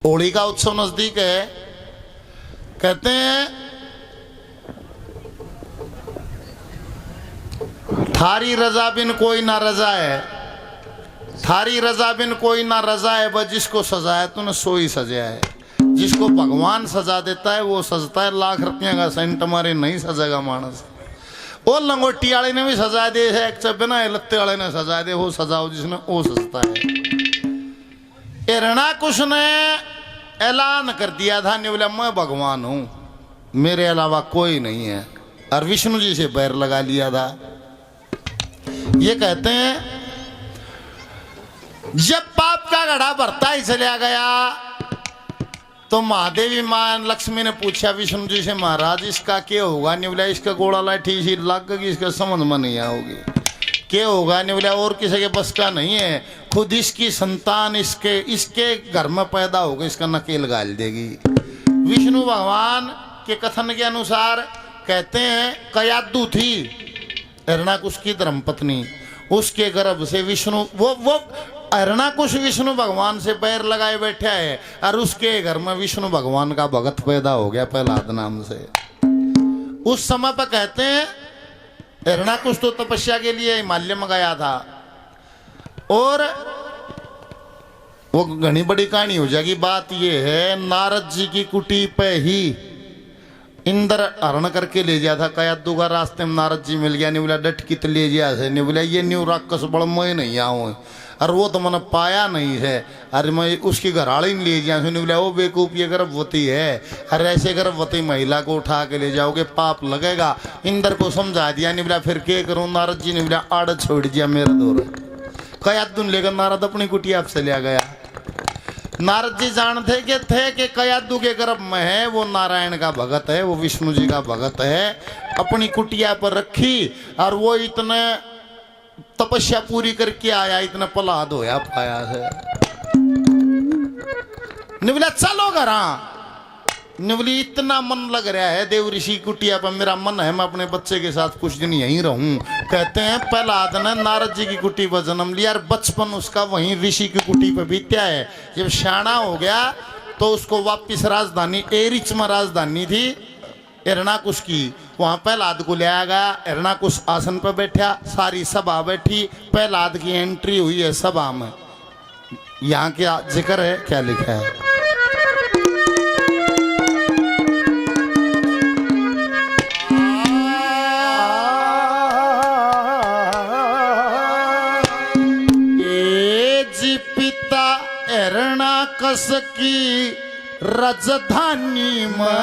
होली का उत्सव नजदीक है। कहते हैं थारी रजा बिन कोई ना रजा है, थारी रजा बिन कोई ना रजा है, बस जिसको सजा है तूने सोई सजा है। जिसको भगवान सजा देता है वो सजता है। लाख रुपया का सेंट मारे नहीं सजेगा मानस। वो लंगोटी वाले ने भी सजा दे है, एक चब्बे ना लत्ते वाले ने सजा दे, वो सजाओ जिसने वो सजता है। हिरणाकुश ने ऐलान कर दिया था, ने बोला मैं भगवान हूं, मेरे अलावा कोई नहीं है, और विष्णु जी से बैर लगा लिया था। ये कहते हैं जब पाप का घड़ा भरता ही चला गया तो महादेवी मां लक्ष्मी ने पूछा विष्णु जी से, महाराज इसका क्या होगा? ने बोला इसका गोड़ा लाठी सी लग गई, इसका समझ में नहीं आओगी। क्या होगा? ने बोला और किसी के बस का नहीं है, खुद इसकी संतान इसके घर में पैदा होगा, इसका नकेल गाल देगी। विष्णु भगवान के कथन के अनुसार कहते हैं कयादू थी हिरणाकुश की धर्मपत्नी, उसके गर्भ से विष्णु वो हिरणाकुश विष्णु भगवान से पैर लगाए बैठा है, और उसके घर में विष्णु भगवान का भगत पैदा हो गया प्रहलाद नाम से। उस समय पर कहते हैं हिरणाकुश तो तपस्या के लिए हिमालय में गया था, और वो घनी बड़ी कहानी हो जाएगी। बात ये है नारद जी की कुटी पे ही इंद्र हरण करके ले गया था कयादू का। रास्ते में नारद जी मिल गया, नहीं बोला डट कित ले गया है, नहीं बोला ये न्यू राक्षस बड़ मैं नहीं आऊँ, और वो तो मैंने पाया नहीं है, अरे मैं उसकी घरवाली नहीं ले गया। नहीं बोला वो बेवकूफ ये गर्भवती है, अरे ऐसे गर्भवती महिला को उठा के ले जाओगे पाप लगेगा। इंद्र को समझा दिया, नहीं बोला फिर क्या करूँ? नारद जी ने बोला आड़ छोड़ दिया मेरे दौर। कयादू लेकर नारद अपनी कुटिया से ले गया। नारद जी जानते थे कि कयादू के गर्भ में है वो नारायण का भगत है, वो विष्णु जी का भगत है। अपनी कुटिया पर रखी, और वो इतने तपस्या पूरी करके आया, इतना प्रहलाद होया पाया है। निवला चलो घरा, निवली इतना मन लग रहा है देव ऋषि कुटिया पर, मेरा मन है मैं अपने बच्चे के साथ कुछ दिन यहीं रहूं। कहते हैं प्रहलाद ने नारद जी की कुटी पर जन्म लिया, और बचपन उसका वहीं ऋषि की कुटी पर बीत्या है। जब शाना हो गया तो उसको वापिस राजधानी एरिच में राजधानी थी हिरणाकुश की, वहां प्रहलाद को लाया गया। हिरणाकुश आसन पर बैठा, सारी सभा बैठी, प्रहलाद की एंट्री हुई है सभा में। यहाँ क्या जिक्र है, क्या लिखा है? हिरणाकश की राजधानी में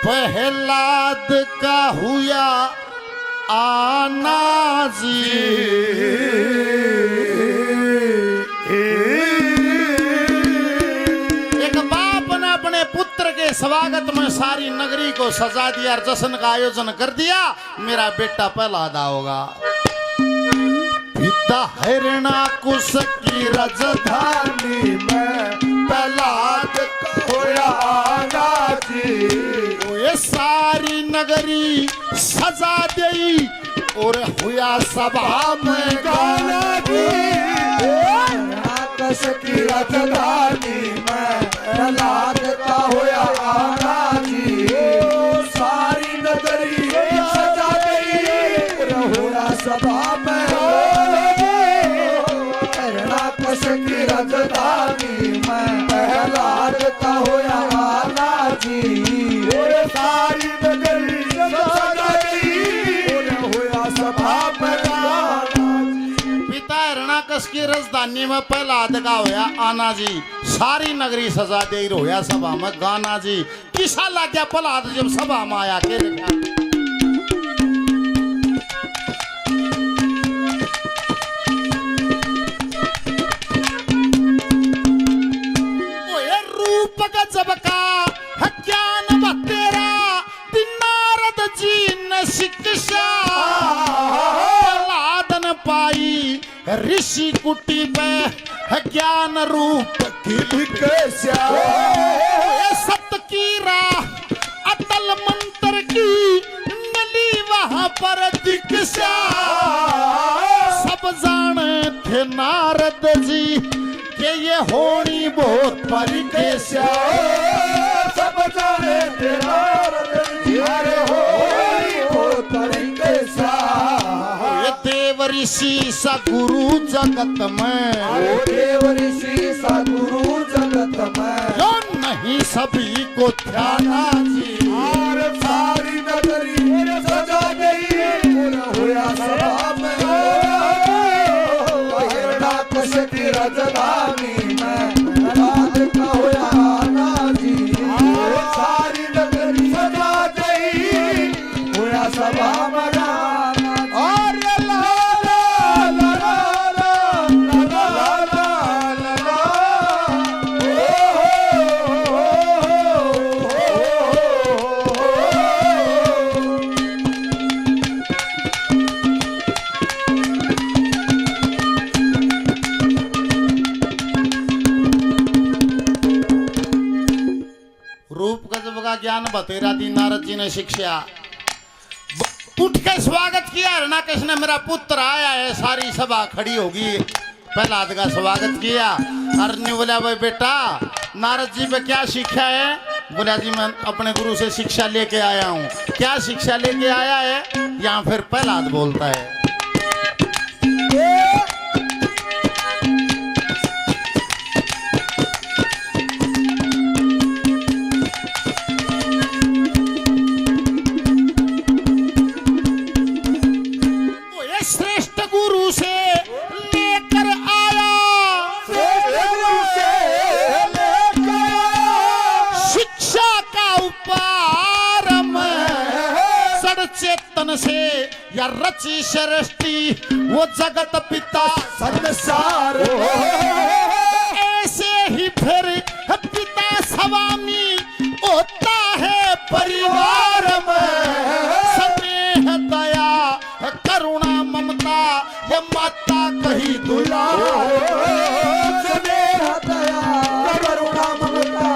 प्रहलाद का हुआ आना जी। स्वागत में सारी नगरी को सजा दिया और जश्न का आयोजन कर दिया। मेरा बेटा प्रहलाद होगा। पिता हिरणाकुश की राजधानी में प्रहलाद होया आना जी। ये सारी नगरी सजा दी और हुआ सभा में गाना जी। हिरणाकुश की राजधानी में प्रहलाद का होया आना जी। सारी नगरी सजा गई होया सभा में। हिरणाकुश की राजधानी में प्रहलाद का होया आना जी। सारी नगरी सजा गई होया सभा में। पिता हिरणाकुश की राजधानी में प्रहलाद का होया आना जी। सारी नगरी सजा दे रोया सभा में गाना जी। किसा लग गया प्रहलाद जब सभा में आया के लिखा। ओए रूप गजब का है ज्ञान बतेरा, नारद जी ने शिक्षा प्रहलाद ने पाई ऋषि कुटी पे है ज्ञान रूप की सत की राह अटल मंत्र की नली वहां पर दीक्षा सब जाने थे नारद जी कि ये होनी बहुत परिकेशा सब जाने थे नारद जी अरे होनी बहुत परिकेशा ये देव ऋषि सा गुरु जगत में देव ऋषि सा गुरु जगत में जो नहीं सभी को ध्याना जी और सारी नगरी सजा गई होया सभा में हिरणाकश की राजधानी में रात का होया आना जी सारी नगरी सजा गई होया सभा में और ला ला ला ला ला ला ला रूप गजब का ज्ञान बतेरा दी नारद जी ने शिक्षा उठ के स्वागत किया हिरणाकश ने मेरा पुत्र आया है सारी सभा खड़ी होगी प्रहलाद का स्वागत किया अर्जुन बोला भाई बेटा नारद जी पे क्या शिक्षा है बोला जी मैं अपने गुरु से शिक्षा लेके आया हूँ क्या शिक्षा लेके आया है यहाँ फिर प्रहलाद बोलता है श्रेष्ठ गुरु से लेकर आया शिक्षा का उपहार में सड़ चेतन से या रची सृष्टि वो जगत पिता संसार ऐसे ही फिर पिता स्वामी होता है परिवार में स्नेह दया करुणा ममता ये माता कही दुलार स्नेह दया करुणा ममता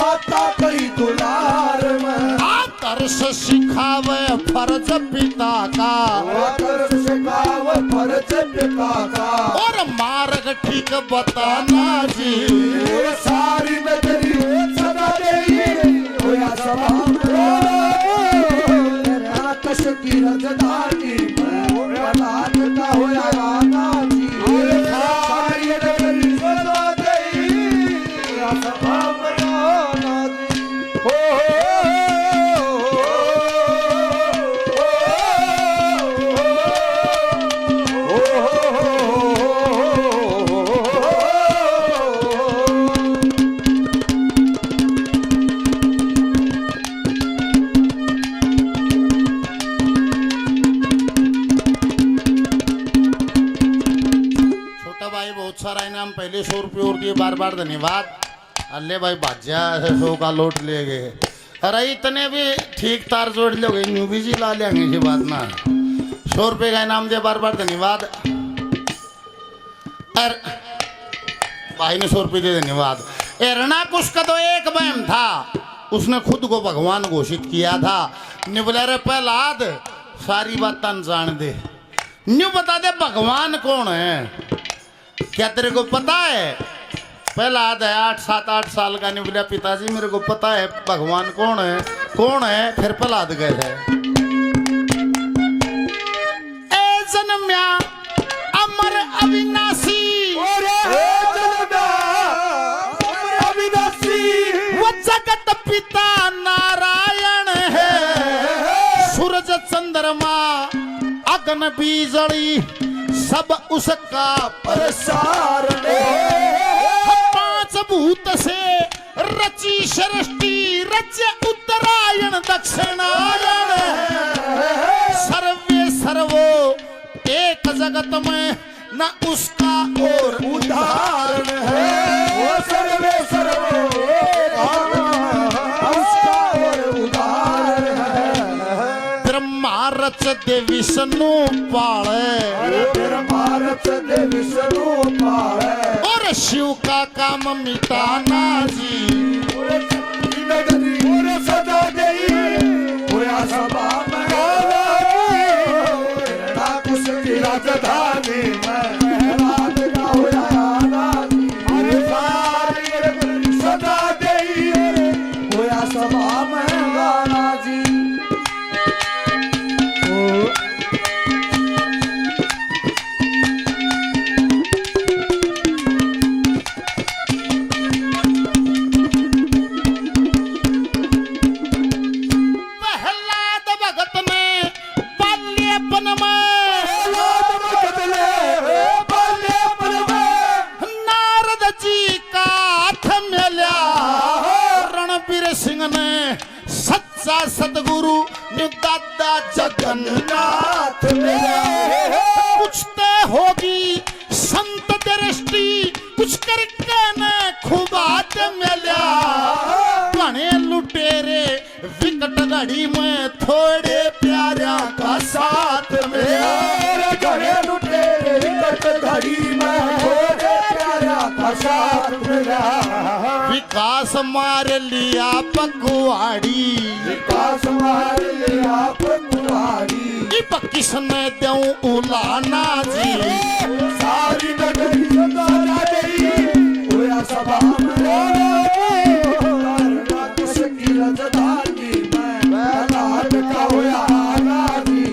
माता कही दुलार में आदर्श सिखावे फर्ज पिता का आदर्श सिखाव फर्ज पिता का और मार्ग ठीक बताना जी सारी नगरी सदा देई होया सभा में आकाश की राजधानी में प्रहलाद का होया आना जी सारी नगरी सदा देई होया सभा में आना जी छोटा भाई बहुत सारा इनाम पहले 100 रुपये और दिए बार बार धन्यवाद अल्ले भाई बाजा 100 का लौट ले गए अरे इतने भी ठीक तार जोड़ लोगे न्यू भी जी ला लेंगे ये बात ना 100 रुपये का इनाम दिया बार बार धन्यवाद अरे भाई ने 100 रुपये दे धन्यवाद हिरणाकश का तो एक वहम था उसने खुद को भगवान घोषित किया था निबले रे प्रहलाद सारी बात तन जान दे न्यू बता दे भगवान कौन है क्या तेरे को पता है प्रहलाद है 8 साल का निबला पिताजी मेरे को पता है भगवान कौन है फिर प्रहलाद गए है ए जन्म्या अमर अविनाशी वो जगत पिता नारायण है सूरज चंद्रमा अग्नि बीजड़ी सब उसका प्रसार पांच भूत से रची सृष्टि रच उत्तरायण दक्षिणायण सर्वे सर्वो एक जगत में न उसका और उदाहरण है वो सर्वे सर्वो उसका और उदाहरण है ब्रह्मा रच दे विष्णु पाले भारत दे विष्णु पाले और शिव का काम मिटाना जी नगरी और सदा देई होया सभा में राजधानी में प्रहलाद का होया राजी अरे सारी जगत सदा देई होया सभा में गाना जी ओ प्रहलाद भगत ने बाल्यपन में नारद जी का हाथ मिला रणबीर सिंह ने सच्चा सतगुरु दादा जगन्नाथ मिला कुछ ते होगी संत दृष्टि कुछ करके न खुबात मिला घने लुटेरे विकट घड़ी में थोड़े प्यारा का साथ मिला घरे लुटेरे विकट घड़ी में थोड़े प्यारा का साथ मिला विकास मार लिया पगवाड़ी विकास मार लिया पगवाड़ी किसने दूं उलाना जी सारी नगरी सदा देई होया सभा में किसकी राजधानी में प्रहलाद का होया राजी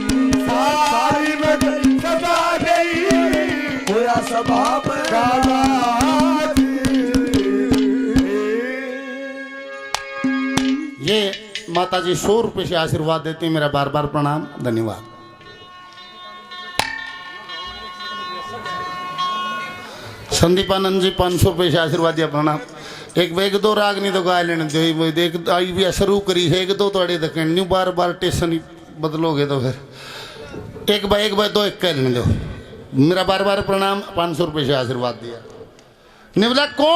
सारी नगरी सदा देई होया सभा में गाना ये माता जी 100 रुपये से आशीर्वाद देती हैं मेरा बार बार प्रणाम धन्यवाद संदीपानंद जी 500 रुपये से आशीर्वाद दिया प्रणाम एक दो राग नहीं तो गा लेने दो एक आई भी शुरू करी है एक दो थोड़े दखन न्यू बार बार टेंशन बदलोगे तो फिर एक बाय दो एक कह लेने दो मेरा बार बार प्रणाम 500 रुपये से आशीर्वाद दिया निवला कौन